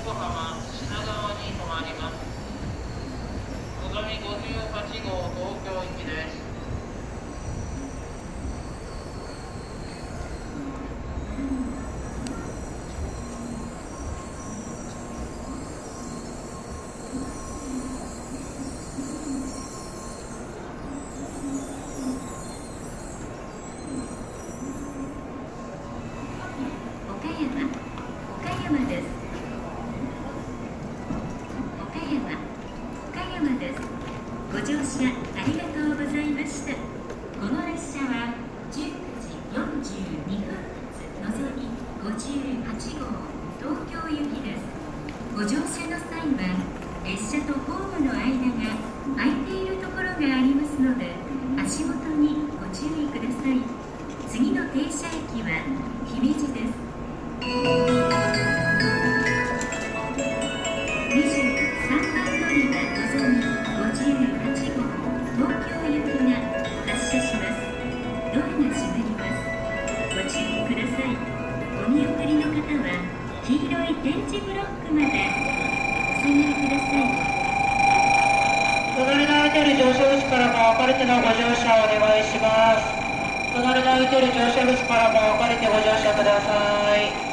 横浜品川に停まります。のぞみ58号東京行きです。岡山です。ご乗車ありがとうございました。この列車は19時42分発のぞみ58号東京行きです。ご乗車の際は列車とホームの間が空いているところがありますので、足元にご注意ください。次の停車駅は姫路です。23番乗り場のぞみ58号東京行きが発車します。ドアが閉まります。ご注意ください。お見送りの方は黄色い点字ブロックまでお下がりください。隣の空いている乗車口からも分かれてのご乗車をお願いします。隣の空いている乗車口からも分かれてご乗車ください。